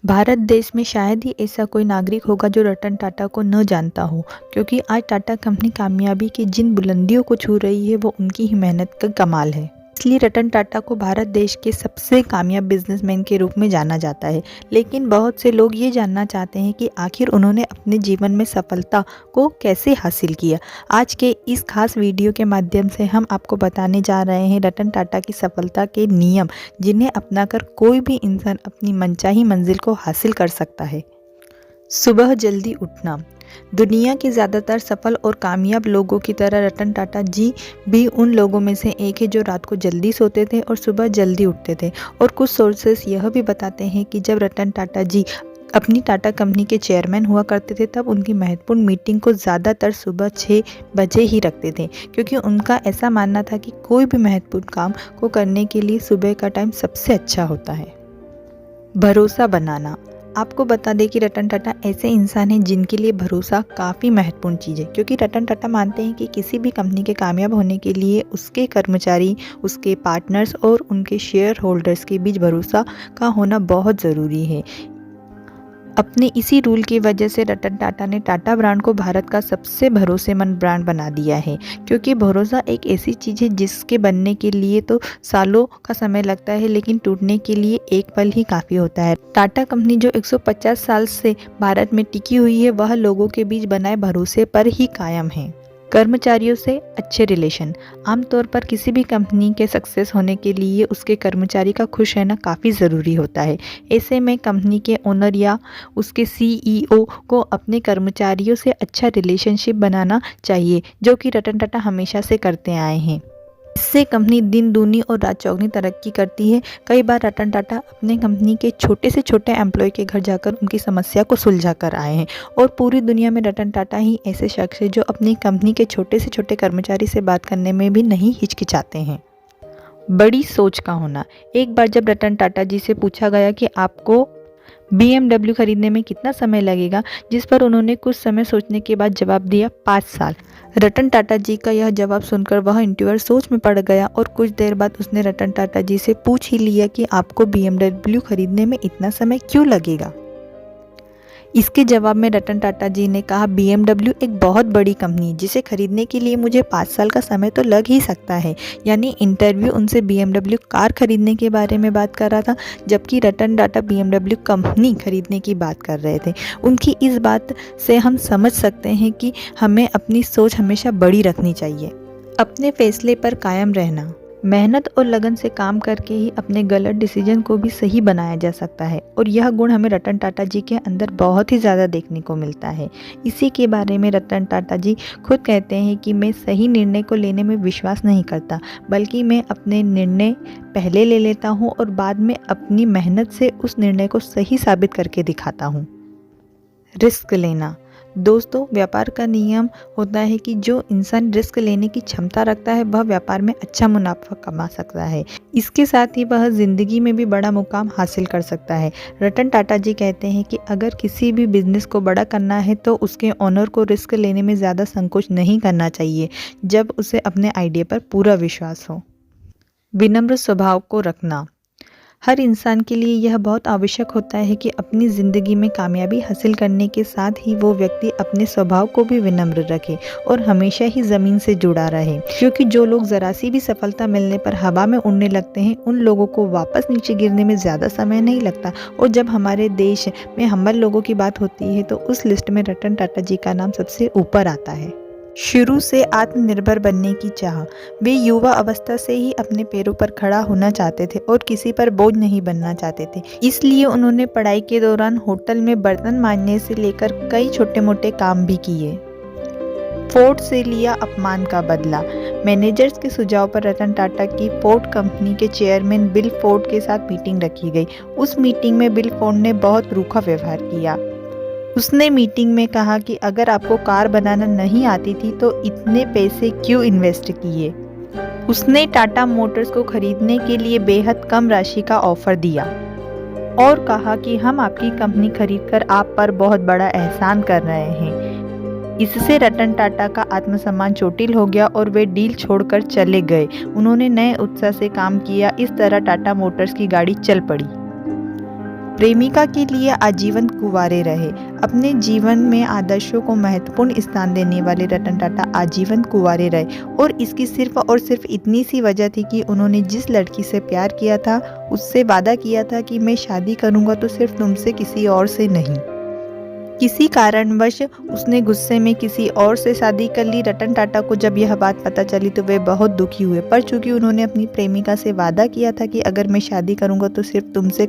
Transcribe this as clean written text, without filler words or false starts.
भारत देश में शायद ही ऐसा कोई नागरिक होगा जो रतन टाटा को न जानता हो, क्योंकि आज टाटा कंपनी कामयाबी की जिन बुलंदियों को छू रही है वो उनकी ही मेहनत का कमाल है। इसलिए रतन टाटा को भारत देश के सबसे कामयाब बिजनेसमैन के रूप में जाना जाता है। लेकिन बहुत से लोग ये जानना चाहते हैं कि आखिर उन्होंने अपने जीवन में सफलता को कैसे हासिल किया। आज के इस खास वीडियो के माध्यम से हम आपको बताने जा रहे हैं रतन टाटा की सफलता के नियम, जिन्हें अपनाकर कोई भी इंसान अपनी मनचाही मंजिल को हासिल कर सकता है। सुबह जल्दी उठना। दुनिया के ज़्यादातर सफल और कामयाब लोगों की तरह रतन टाटा जी भी उन लोगों में से एक है जो रात को जल्दी सोते थे और सुबह जल्दी उठते थे। और कुछ सोर्सेस यह भी बताते हैं कि जब रतन टाटा जी अपनी टाटा कंपनी के चेयरमैन हुआ करते थे तब उनकी महत्वपूर्ण मीटिंग को ज़्यादातर सुबह 6 बजे ही रखते थे, क्योंकि उनका ऐसा मानना था कि कोई भी महत्वपूर्ण काम को करने के लिए सुबह का टाइम सबसे अच्छा होता है। भरोसा बनाना। आपको बता दें कि रतन टाटा ऐसे इंसान हैं जिनके लिए भरोसा काफ़ी महत्वपूर्ण चीज़ है, क्योंकि रतन टाटा मानते हैं कि किसी भी कंपनी के कामयाब होने के लिए उसके कर्मचारी, उसके पार्टनर्स और उनके शेयर होल्डर्स के बीच भरोसा का होना बहुत ज़रूरी है। अपने इसी रूल की वजह से रतन टाटा ने टाटा ब्रांड को भारत का सबसे भरोसेमंद ब्रांड बना दिया है, क्योंकि भरोसा एक ऐसी चीज़ है जिसके बनने के लिए तो सालों का समय लगता है, लेकिन टूटने के लिए एक पल ही काफ़ी होता है। टाटा कंपनी जो 150 साल से भारत में टिकी हुई है, वह लोगों के बीच बनाए भरोसे पर ही कायम है। कर्मचारियों से अच्छे रिलेशन। आमतौर पर किसी भी कंपनी के सक्सेस होने के लिए उसके कर्मचारी का खुश रहना काफ़ी ज़रूरी होता है। ऐसे में कंपनी के ओनर या उसके सीईओ को अपने कर्मचारियों से अच्छा रिलेशनशिप बनाना चाहिए, जो कि रतन टाटा हमेशा से करते आए हैं। इससे कंपनी दिन दूनी और रात चौगुनी तरक्की करती है। कई बार रतन टाटा अपने कंपनी के छोटे से छोटे एम्प्लॉय के घर जाकर उनकी समस्या को सुलझा कर आए हैं, और पूरी दुनिया में रतन टाटा ही ऐसे शख्स है जो अपनी कंपनी के छोटे से छोटे कर्मचारी से बात करने में भी नहीं हिचकिचाते हैं। बड़ी सोच का होना। एक बार जब रतन टाटा जी से पूछा गया कि आपको BMW खरीदने में कितना समय लगेगा, जिस पर उन्होंने कुछ समय सोचने के बाद जवाब दिया 5 साल। रतन टाटा जी का यह जवाब सुनकर वह इंटरव्यूअर सोच में पड़ गया, और कुछ देर बाद उसने रतन टाटा जी से पूछ ही लिया कि आपको BMW खरीदने में इतना समय क्यों लगेगा। इसके जवाब में रतन टाटा जी ने कहा, BMW एक बहुत बड़ी कंपनी है जिसे खरीदने के लिए मुझे 5 साल का समय तो लग ही सकता है। यानी इंटरव्यू उनसे BMW कार खरीदने के बारे में बात कर रहा था, जबकि रतन टाटा BMW कंपनी खरीदने की बात कर रहे थे। उनकी इस बात से हम समझ सकते हैं कि हमें अपनी सोच हमेशा बड़ी रखनी चाहिए। अपने फैसले पर कायम रहना। मेहनत और लगन से काम करके ही अपने गलत डिसीजन को भी सही बनाया जा सकता है, और यह गुण हमें रतन टाटा जी के अंदर बहुत ही ज़्यादा देखने को मिलता है। इसी के बारे में रतन टाटा जी खुद कहते हैं कि मैं सही निर्णय को लेने में विश्वास नहीं करता, बल्कि मैं अपने निर्णय पहले ले लेता हूँ और बाद में अपनी मेहनत से उस निर्णय को सही साबित करके दिखाता हूँ। रिस्क लेना। दोस्तों, व्यापार का नियम होता है कि जो इंसान रिस्क लेने की क्षमता रखता है वह व्यापार में अच्छा मुनाफा कमा सकता है। इसके साथ ही वह जिंदगी में भी बड़ा मुकाम हासिल कर सकता है। रतन टाटा जी कहते हैं कि अगर किसी भी बिजनेस को बड़ा करना है तो उसके ओनर को रिस्क लेने में ज़्यादा संकोच नहीं करना चाहिए, जब उसे अपने आइडिया पर पूरा विश्वास हो। विनम्र स्वभाव को रखना। हर इंसान के लिए यह बहुत आवश्यक होता है कि अपनी ज़िंदगी में कामयाबी हासिल करने के साथ ही वो व्यक्ति अपने स्वभाव को भी विनम्र रखे और हमेशा ही ज़मीन से जुड़ा रहे, क्योंकि जो लोग ज़रा सी भी सफलता मिलने पर हवा में उड़ने लगते हैं उन लोगों को वापस नीचे गिरने में ज़्यादा समय नहीं लगता। और जब हमारे देश में हम्बल लोगों की बात होती है तो उस लिस्ट में रतन टाटा जी का नाम सबसे ऊपर आता है। शुरू से आत्मनिर्भर बनने की चाह। वे युवा अवस्था से ही अपने पैरों पर खड़ा होना चाहते थे और किसी पर बोझ नहीं बनना चाहते थे। इसलिए उन्होंने पढ़ाई के दौरान होटल में बर्तन मांजने से लेकर कई छोटे मोटे काम भी किए। फोर्ड से लिया अपमान का बदला। मैनेजर्स के सुझाव पर रतन टाटा की फोर्ड कंपनी के चेयरमैन बिल फोर्ड के साथ मीटिंग रखी गई। उस मीटिंग में बिल फोर्ड ने बहुत रूखा व्यवहार किया। उसने मीटिंग में कहा कि अगर आपको कार बनाना नहीं आती थी तो इतने पैसे क्यों इन्वेस्ट किए। उसने टाटा मोटर्स को खरीदने के लिए बेहद कम राशि का ऑफर दिया और कहा कि हम आपकी कंपनी खरीदकर आप पर बहुत बड़ा एहसान कर रहे हैं। इससे रतन टाटा का आत्मसम्मान चोटिल हो गया और वे डील छोड़कर चले गए। उन्होंने नए उत्साह से काम किया। इस तरह टाटा मोटर्स की गाड़ी चल पड़ी। प्रेमिका के लिए आजीवन कुंवारे रहे। अपने जीवन में आदर्शों को महत्वपूर्ण स्थान देने वाले रतन टाटा आजीवन कुंवारे रहे और इसकी सिर्फ और सिर्फ इतनी सी वजह थी कि उन्होंने जिस लड़की से प्यार किया था उससे वादा किया था कि मैं शादी करूंगा तो सिर्फ तुमसे, किसी और से नहीं। किसी कारणवश उसने गुस्से में किसी और से शादी कर ली। रतन टाटा को जब यह बात पता चली तो वे बहुत दुखी हुए, पर चूंकि उन्होंने अपनी प्रेमिका से वादा किया था कि अगर मैं शादी करूंगा तो सिर्फ तुमसे